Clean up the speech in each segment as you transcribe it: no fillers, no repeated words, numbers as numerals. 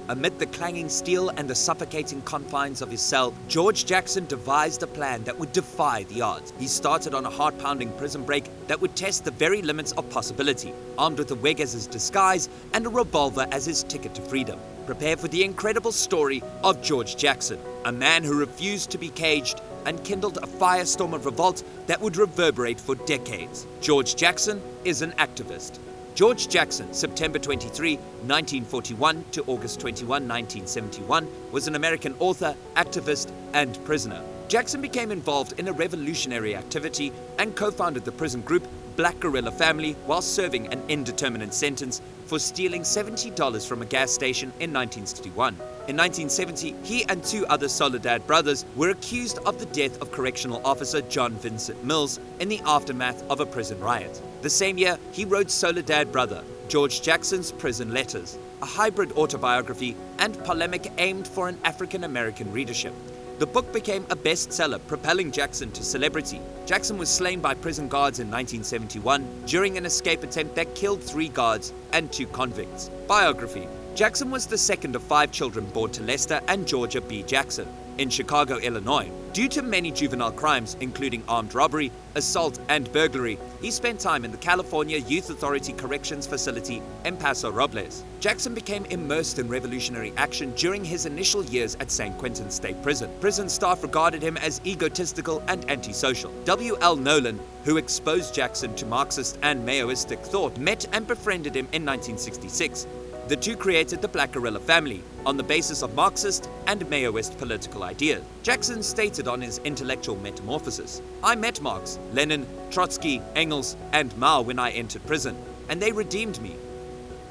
Amid the clanging steel and the suffocating confines of his cell, George Jackson devised a plan that would defy the odds. He started on a heart-pounding prison break that would test the very limits of possibility, armed with a wig as his disguise and a revolver as his ticket to freedom. Prepare for the incredible story of George Jackson, a man who refused to be caged and kindled a firestorm of revolt that would reverberate for decades. George Jackson is an activist. George Jackson, September 23, 1941 to August 21, 1971, was an American author, activist, and prisoner. Jackson became involved in a revolutionary activity and co-founded the prison group Black Guerrilla Family while serving an indeterminate sentence for stealing $70 from a gas station in 1961. In 1970, he and two other Soledad brothers were accused of the death of correctional officer John Vincent Mills in the aftermath of a prison riot. The same year, he wrote Soledad Brother, George Jackson's Prison Letters, a hybrid autobiography and polemic aimed for an African-American readership. The book became a bestseller, propelling Jackson to celebrity. Jackson was slain by prison guards in 1971 during an escape attempt that killed 3 guards and 2 convicts. Biography: Jackson was the second of 5 children born to Lester and Georgia B. Jackson in Chicago, Illinois. Due to many juvenile crimes, including armed robbery, assault, and burglary, he spent time in the California Youth Authority Corrections Facility in Paso Robles. Jackson became immersed in revolutionary action during his initial years at San Quentin State Prison. Prison staff regarded him as egotistical and antisocial. W.L. Nolan, who exposed Jackson to Marxist and Maoistic thought, met and befriended him in 1966. The two created the Black Guerrilla Family on the basis of Marxist and Maoist political ideas. Jackson stated on his intellectual metamorphosis, "I met Marx, Lenin, Trotsky, Engels, and Mao when I entered prison, and they redeemed me."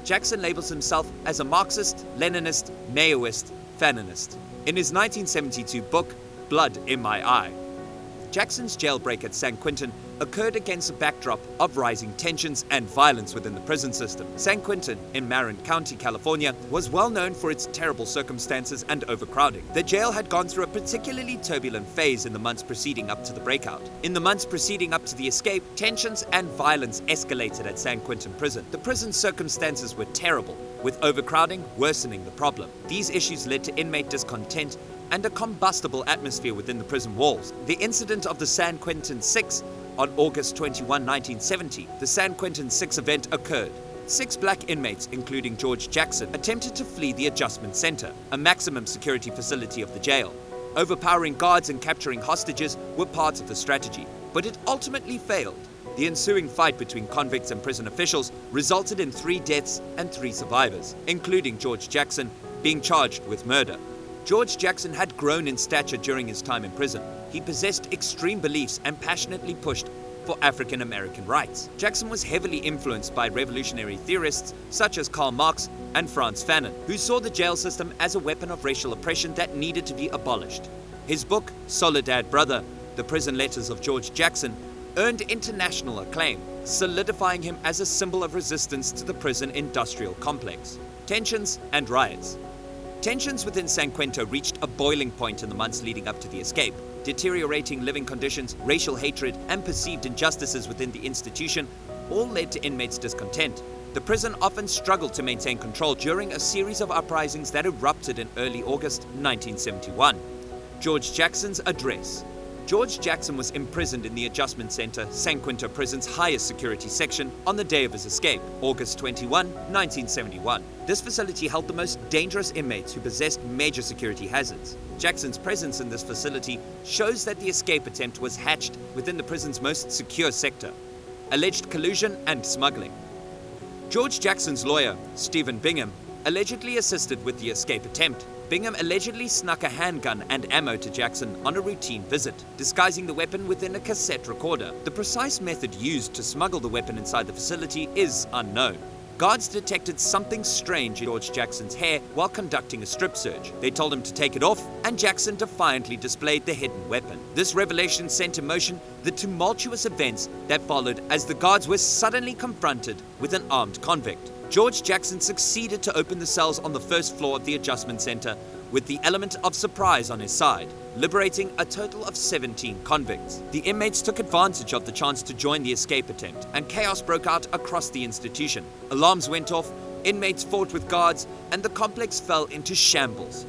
Jackson labels himself as a Marxist, Leninist, Maoist, Faninist. In his 1972 book, Blood in My Eye, Jackson's jailbreak at San Quentin occurred against a backdrop of rising tensions and violence within the prison system. San Quentin, in Marin County, California, was well known for its terrible circumstances and overcrowding. The jail had gone through a particularly turbulent phase in the months preceding up to the breakout. In the months preceding up to the escape, tensions and violence escalated at San Quentin prison. The prison circumstances were terrible, with overcrowding worsening the problem. These issues led to inmate discontent and a combustible atmosphere within the prison walls. The incident of the San Quentin 6 on August 21, 1970, the San Quentin 6 event occurred. 6 black inmates, including George Jackson, attempted to flee the adjustment center, a maximum security facility of the jail. Overpowering guards and capturing hostages were parts of the strategy, but it ultimately failed. The ensuing fight between convicts and prison officials resulted in 3 deaths and 3 survivors, including George Jackson being charged with murder. George Jackson had grown in stature during his time in prison. He possessed extreme beliefs and passionately pushed for African American rights. Jackson was heavily influenced by revolutionary theorists such as Karl Marx and Frantz Fanon, who saw the jail system as a weapon of racial oppression that needed to be abolished. His book, Soledad Brother, The Prison Letters of George Jackson, earned international acclaim, solidifying him as a symbol of resistance to the prison industrial complex. Tensions and riots. Tensions within San Quentin reached a boiling point in the months leading up to the escape. Deteriorating living conditions, racial hatred, and perceived injustices within the institution all led to inmates' discontent. The prison often struggled to maintain control during a series of uprisings that erupted in early August 1971. George Jackson's address. George Jackson was imprisoned in the Adjustment Center, San Quentin Prison's highest security section, on the day of his escape, August 21, 1971. This facility held the most dangerous inmates who possessed major security hazards. Jackson's presence in this facility shows that the escape attempt was hatched within the prison's most secure sector. Alleged collusion and smuggling. George Jackson's lawyer, Stephen Bingham, allegedly assisted with the escape attempt. Bingham allegedly snuck a handgun and ammo to Jackson on a routine visit, disguising the weapon within a cassette recorder. The precise method used to smuggle the weapon inside the facility is unknown. Guards detected something strange in George Jackson's hair while conducting a strip search. They told him to take it off, and Jackson defiantly displayed the hidden weapon. This revelation sent in motion the tumultuous events that followed as the guards were suddenly confronted with an armed convict. George Jackson succeeded to open the cells on the first floor of the adjustment center with the element of surprise on his side, liberating a total of 17 convicts. The inmates took advantage of the chance to join the escape attempt, and chaos broke out across the institution. Alarms went off, Inmates fought with guards, and the complex fell into shambles.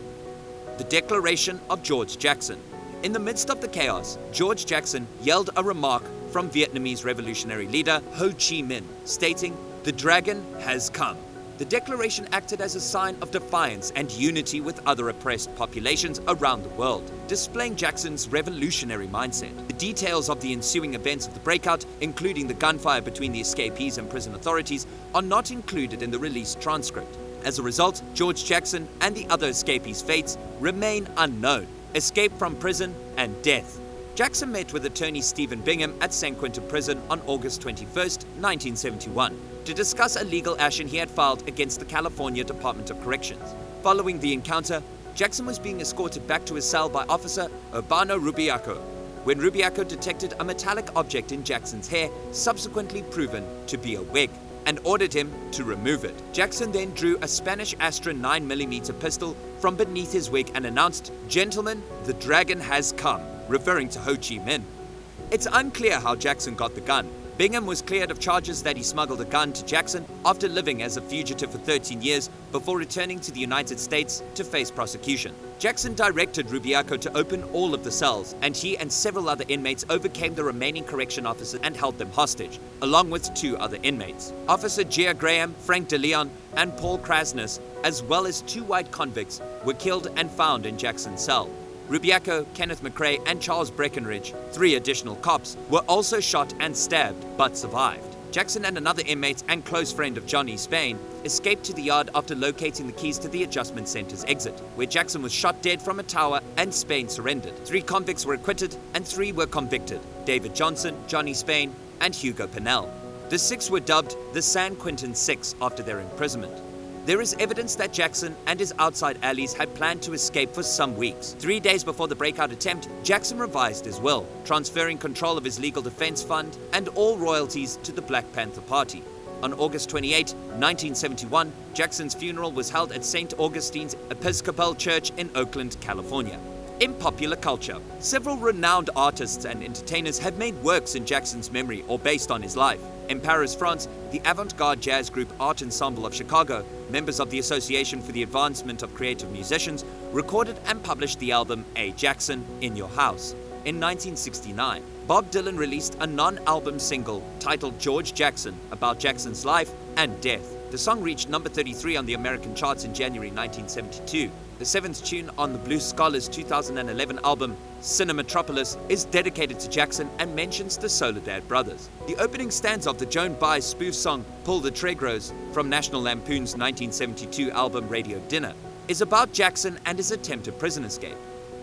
The Declaration of George Jackson. In the midst of the chaos, George Jackson yelled a remark from Vietnamese revolutionary leader Ho Chi Minh, stating, "The dragon has come." The declaration acted as a sign of defiance and unity with other oppressed populations around the world, displaying Jackson's revolutionary mindset. The details of the ensuing events of the breakout, including the gunfire between the escapees and prison authorities, are not included in the released transcript. As a result, George Jackson and the other escapees' fates remain unknown. Escape from prison and death. Jackson met with attorney Stephen Bingham at San Quentin Prison on August 21, 1971, to discuss a legal action he had filed against the California Department of Corrections. Following the encounter, Jackson was being escorted back to his cell by Officer Urbano Rubiaco, when Rubiaco detected a metallic object in Jackson's hair, subsequently proven to be a wig, and ordered him to remove it. Jackson then drew a Spanish Astra 9mm pistol from beneath his wig and announced, "Gentlemen, the dragon has come," referring to Ho Chi Minh. It's unclear how Jackson got the gun. Bingham was cleared of charges that he smuggled a gun to Jackson after living as a fugitive for 13 years before returning to the United States to face prosecution. Jackson directed Rubiaco to open all of the cells, and he and several other inmates overcame the remaining correction officers and held them hostage, along with 2 other inmates. Officer Gia Graham, Frank DeLeon, and Paul Krasnus, as well as 2 white convicts, were killed and found in Jackson's cell. Rubiaco, Kenneth McRae, and Charles Breckenridge, 3 additional cops, were also shot and stabbed, but survived. Jackson and another inmate and close friend of Johnny Spain escaped to the yard after locating the keys to the adjustment center's exit, where Jackson was shot dead from a tower and Spain surrendered. 3 convicts were acquitted and 3 were convicted: David Johnson, Johnny Spain, and Hugo Pinnell. The 6 were dubbed the San Quentin Six after their imprisonment. There is evidence that Jackson and his outside allies had planned to escape for some weeks. 3 days before the breakout attempt, Jackson revised his will, transferring control of his legal defense fund and all royalties to the Black Panther Party. On August 28, 1971, Jackson's funeral was held at St. Augustine's Episcopal Church in Oakland, California. In popular culture, several renowned artists and entertainers have made works in Jackson's memory or based on his life. In Paris, France, the avant-garde jazz group Art Ensemble of Chicago, members of the Association for the Advancement of Creative Musicians, recorded and published the album A Jackson in Your House. In 1969, Bob Dylan released a non-album single titled George Jackson about Jackson's life and death. The song reached number 33 on the American charts in January 1972. The 7th tune on the Blues Scholars' 2011 album, Cinematropolis, is dedicated to Jackson and mentions the Soledad brothers. The opening stanza of the Joan Baez spoof song, Pull the Tregros, from National Lampoon's 1972 album Radio Dinner, is about Jackson and his attempted prison escape.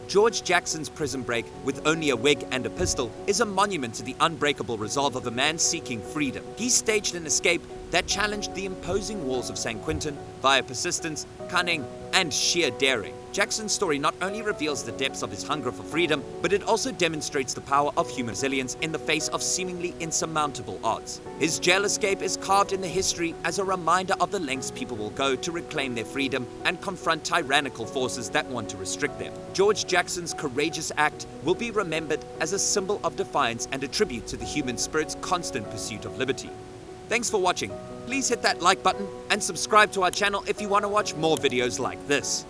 George Jackson's prison break, with only a wig and a pistol, is a monument to the unbreakable resolve of a man seeking freedom. He staged an escape that challenged the imposing walls of San Quentin via persistence, cunning, and sheer daring. Jackson's story not only reveals the depths of his hunger for freedom, but it also demonstrates the power of human resilience in the face of seemingly insurmountable odds. His jail escape is carved in the history as a reminder of the lengths people will go to reclaim their freedom and confront tyrannical forces that want to restrict them. George Jackson's courageous act will be remembered as a symbol of defiance and a tribute to the human spirit's constant pursuit of liberty. Thanks for watching. Please hit that like button and subscribe to our channel if you want to watch more videos like this.